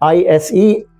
ISE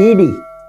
ED।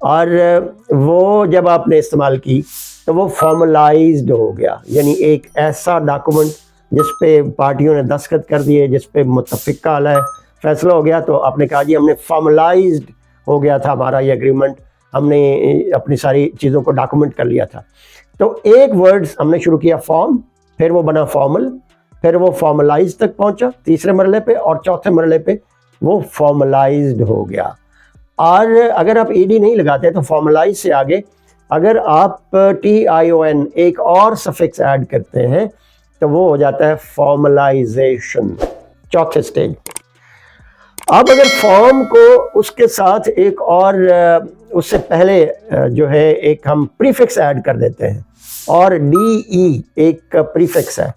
اور وہ جب آپ نے استعمال کی تو وہ فارملائزڈ ہو گیا، یعنی ایک ایسا ڈاکومنٹ جس پہ پارٹیوں نے دستخط کر دیے، جس پہ متفقہ علیہ فیصلہ ہو گیا، تو آپ نے کہا جی ہم نے فارملائزڈ ہو گیا تھا ہمارا یہ اگریمنٹ، ہم نے اپنی ساری چیزوں کو ڈاکومنٹ کر لیا تھا۔ تو ایک ورڈز ہم نے شروع کیا فارم، پھر وہ بنا فارمل، پھر وہ فارملائز تک پہنچا تیسرے مرحلے پہ، اور چوتھے مرحلے پہ وہ فارملائزڈ ہو گیا۔ اور اگر آپ ای ڈی نہیں لگاتے تو فارملائز سے آگے اگر آپ TION ایک اور سفکس ایڈ کرتے ہیں تو وہ ہو جاتا ہے فارملائزیشن، چوتھے سٹیج۔ اب اگر فارم کو اس کے ساتھ ایک اور اس سے پہلے جو ہے ایک ہم پریفکس ایڈ کر دیتے ہیں، اور DE ایک پریفکس ہے،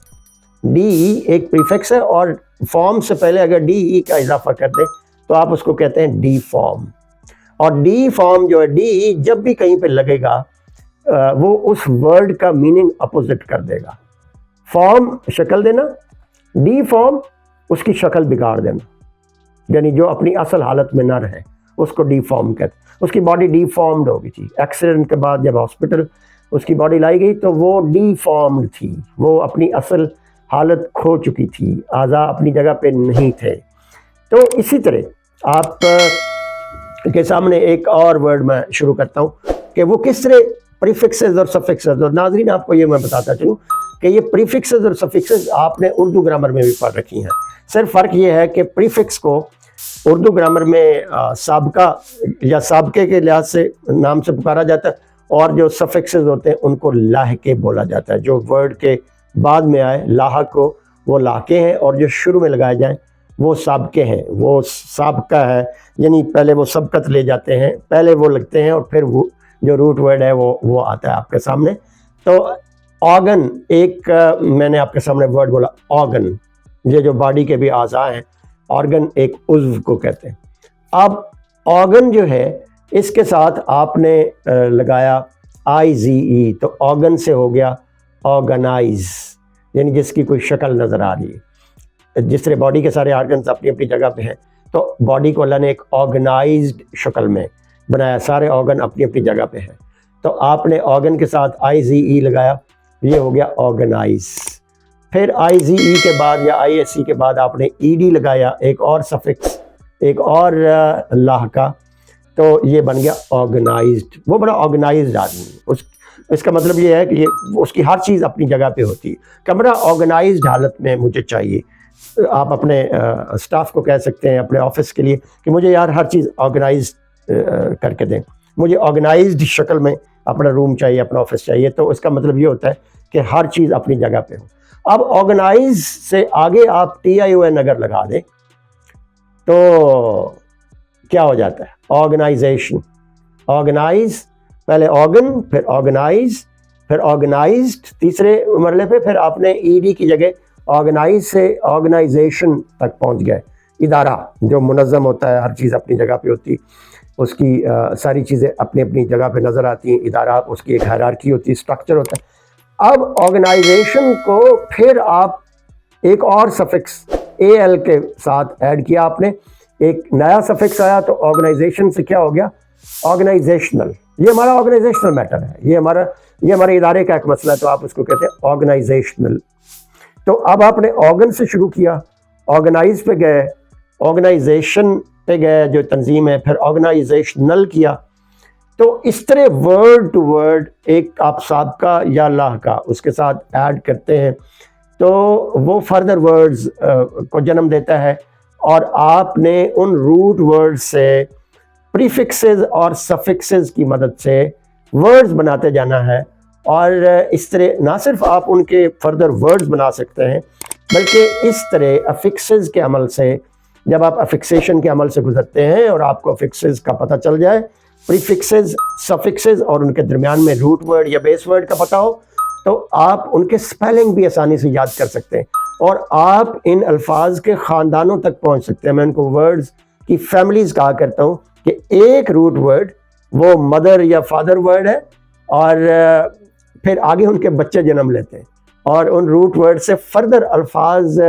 DE ایک پریفکس ہے، اور فارم سے پہلے اگر DE کا اضافہ کر دیں تو آپ اس کو کہتے ہیں ڈی فارم۔ اور ڈی فارم جو ہے DE جب بھی کہیں پہ لگے گا وہ اس ورڈ کا میننگ اپوزٹ کر دے گا۔ فارم شکل دینا، ڈی فارم اس کی شکل بگاڑ دینا، یعنی جو اپنی اصل حالت میں نہ رہے اس کو ڈی فارم کہتے ہیں۔ اس کی باڈی ڈی فارمڈ ہو گئی تھی، ایکسیڈنٹ کے بعد جب ہاسپٹل اس کی باڈی لائی گئی تو وہ ڈی فارمڈ تھی، وہ اپنی اصل حالت کھو چکی تھی، اعضاء اپنی جگہ پہ نہیں تھے۔ تو اسی طرح آپ کے سامنے ایک اور ورڈ میں شروع کرتا ہوں کہ وہ کس طرح پریفکسز اور سفکسز، اور ناظرین آپ کو یہ میں بتاتا چلوں کہ یہ پریفکسز اور سفکسز آپ نے اردو گرامر میں بھی پڑھ رکھی ہیں، صرف فرق یہ ہے کہ پریفکس کو اردو گرامر میں سابقہ یا سابقے کے لحاظ سے نام سے پکارا جاتا ہے، اور جو سفکسز ہوتے ہیں ان کو لاحقے بولا جاتا ہے۔ جو ورڈ کے بعد میں آئے لاحق کو وہ لاحقے ہیں، اور جو شروع میں لگائے جائیں وہ سابقے ہیں، وہ سابقہ ہے، یعنی پہلے وہ سبقت لے جاتے ہیں، پہلے وہ لگتے ہیں اور پھر وہ جو روٹ ورڈ ہے وہ آتا ہے آپ کے سامنے۔ تو آرگن ایک میں نے آپ کے سامنے ورڈ بولا آرگن، یہ جو باڈی کے بھی اعضاء ہیں، آرگن ایک عضو کو کہتے ہیں۔ اب آرگن جو ہے اس کے ساتھ آپ نے لگایا IZE، تو آرگن سے ہو گیا آرگنائز، یعنی جس کی کوئی شکل نظر آ رہی ہے۔ جس طرح باڈی کے سارے آرگنز اپنی اپنی جگہ پہ ہیں، تو باڈی کو اللہ نے ایک آرگنائزڈ شکل میں بنایا، سارے آرگن اپنی اپنی جگہ پہ ہیں۔ تو آپ نے آرگن کے ساتھ IZE لگایا، یہ ہو گیا آرگنائز۔ پھر IZE کے بعد یا ISE کے بعد آپ نے ED لگایا، ایک اور سفکس، ایک اور لاحقہ، تو یہ بن گیا آرگنائزڈ۔ وہ بڑا آرگنائزڈ آدمی، اس کا مطلب یہ ہے کہ اس کی ہر چیز اپنی جگہ پہ ہوتی ہے۔ کمرہ آرگنائزڈ حالت میں مجھے چاہیے۔ آپ اپنے اسٹاف کو کہہ سکتے ہیں اپنے آفس کے لیے کہ مجھے یار ہر چیز آرگنائز کر کے دیں، مجھے آرگنائزڈ شکل میں اپنا روم چاہیے، اپنا آفس چاہیے۔ تو اس کا مطلب یہ ہوتا ہے کہ ہر چیز اپنی جگہ پہ ہو۔ اب آرگنائز سے آگے آپ TION اگر لگا دیں تو کیا ہو جاتا ہے؟ آرگنائزیشن۔ آرگنائز، پہلے آرگن، پھر آرگنائز، پھر آرگنائزڈ تیسرے مرحلے پہ، پھر آپ نے ED کی جگہ آرگنائز سے آرگنائزیشن تک پہنچ گئے۔ ادارہ جو منظم ہوتا ہے، ہر چیز اپنی جگہ پہ ہوتی، اس کی ساری چیزیں اپنی اپنی جگہ پہ نظر آتی ہیں۔ ادارہ اس کی ایک ہائرارکی ہوتی ہے، اسٹرکچر ہوتا ہے۔ اب آرگنائزیشن کو پھر آپ ایک اور سفکس AL کے ساتھ ایڈ کیا، آپ نے ایک نیا سفکس آیا، تو آرگنائزیشن سے کیا ہو گیا؟ آرگنائزیشنل۔ یہ ہمارا آرگنائزیشنل میٹر ہے، یہ ہمارے ادارے کا ایک مسئلہ ہے، تو آپ اس کو کہتے ہیں آرگنائزیشنل۔ تو اب آپ نے آرگن سے شروع کیا، آرگنائز پہ گئے، آرگنائزیشن پہ گئے جو تنظیم ہے، پھر آرگنائزیشنل کیا۔ تو اس طرح ورڈ ٹو ورڈ ایک آپ سابقہ یا لاحقہ اس کے ساتھ ایڈ کرتے ہیں تو وہ فردر ورڈز کو جنم دیتا ہے، اور آپ نے ان روٹ ورڈ سے پریفکسز اور سفکسز کی مدد سے ورڈز بناتے جانا ہے۔ اور اس طرح نہ صرف آپ ان کے فردر ورڈز بنا سکتے ہیں، بلکہ اس طرح افکسز کے عمل سے، جب آپ افکسیشن کے عمل سے گزرتے ہیں اور آپ کو افکسز کا پتہ چل جائے، پریفکسز، سفکسز اور ان کے درمیان میں روٹ ورڈ یا بیس ورڈ کا پتہ ہو، تو آپ ان کے سپیلنگ بھی آسانی سے یاد کر سکتے ہیں، اور آپ ان الفاظ کے خاندانوں تک پہنچ سکتے ہیں۔ میں ان کو ورڈز کی فیملیز کہا کرتا ہوں کہ ایک روٹ ورڈ وہ مدر یا فادر ورڈ ہے، اور پھر آگے ان کے بچے جنم لیتے ہیں، اور ان روٹ ورڈ سے فردر الفاظ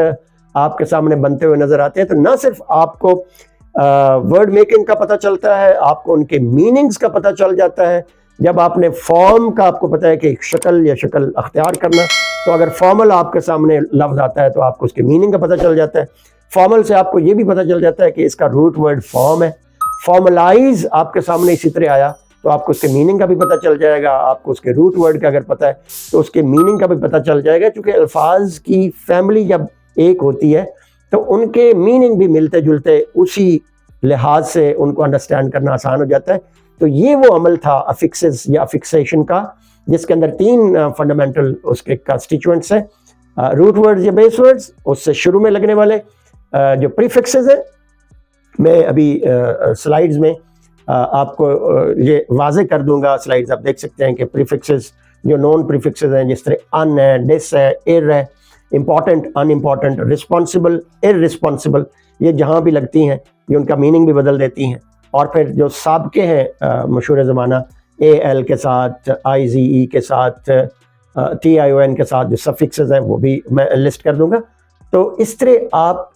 آپ کے سامنے بنتے ہوئے نظر آتے ہیں۔ تو نہ صرف آپ کو ورڈ میکنگ کا پتہ چلتا ہے، آپ کو ان کے میننگز کا پتہ چل جاتا ہے. جب آپ نے فارم کا آپ کو پتہ ہے کہ ایک شکل یا شکل اختیار کرنا، تو اگر فارمل آپ کے سامنے لفظ آتا ہے تو آپ کو اس کے میننگ کا پتہ چل جاتا ہے. فارمل سے آپ کو یہ بھی پتہ چل جاتا ہے کہ اس کا روٹ ورڈ فارم ہے. فارملائز آپ کے سامنے اسی طرح آیا تو آپ کو اس کے میننگ کا بھی پتہ چل جائے گا. آپ کو اس کے روٹ ورڈ کا اگر پتہ ہے تو اس کے میننگ کا بھی پتہ چل جائے گا، چونکہ الفاظ کی فیملی جب ایک ہوتی ہے تو ان کے میننگ بھی ملتے جلتے، اسی لحاظ سے ان کو انڈرسٹینڈ کرنا آسان ہو جاتا ہے. تو یہ وہ عمل تھا افکسز یا افکسیشن کا، جس کے اندر 3 فنڈامنٹل اس کے کنسٹیچوئنٹس ہیں. روٹ ورڈز یا بیس ورڈز، اس سے شروع میں لگنے والے جو پریفکسز ہیں. میں ابھی سلائیڈز میں آپ کو یہ واضح کر دوں گا. سلائیڈز آپ دیکھ سکتے ہیں کہ پریفکسز جو نون پریفکسز ہیں، جس طرح ان ہے، ڈس ہے، ار ہے، امپورٹنٹ، ان امپورٹنٹ، رسپانسبل، اررسپانسبل، یہ جہاں بھی لگتی ہیں یہ ان کا میننگ بھی بدل دیتی ہیں. اور پھر جو سابقے ہیں مشہور زمانہ، اے ایل کے ساتھ، آئی زی ای کے ساتھ، ٹی آئی او این کے ساتھ جو سفکسز ہیں وہ بھی میں لسٹ کر دوں گا. تو اس طرح آپ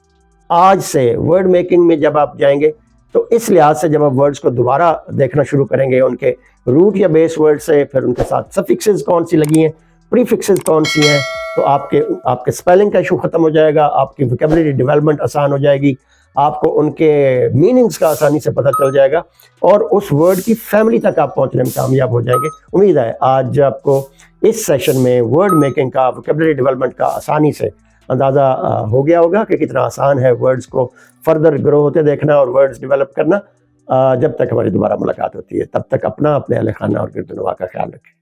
آج سے ورڈ میکنگ میں جب آپ جائیں گے تو اس لحاظ سے جب آپ ورڈز کو دوبارہ دیکھنا شروع کریں گے، ان کے روٹ یا بیس ورڈ سے، پھر ان کے ساتھ سفکسز کون سی لگی ہیں، پریفکسز کون سی ہیں، تو آپ کے سپیلنگ کا ایشو ختم ہو جائے گا. آپ کی ویکیبلری ڈیولپمنٹ آسان ہو جائے گی. آپ کو ان کے میننگز کا آسانی سے پتہ چل جائے گا اور اس ورڈ کی فیملی تک آپ پہنچنے میں کامیاب ہو جائیں گے. امید ہے آج آپ کو اس سیشن میں ورڈ میکنگ کا، ویکیبلری ڈیولپمنٹ کا آسانی سے اندازہ ہو گیا ہوگا کہ کتنا آسان ہے ورڈز کو فردر گرو ہوتے دیکھنا اور ورڈز ڈیولپ کرنا. جب تک ہماری دوبارہ ملاقات ہوتی ہے تب تک اپنا، اپنے اہل خانہ اور گرد و نواح کا خیال رکھیں.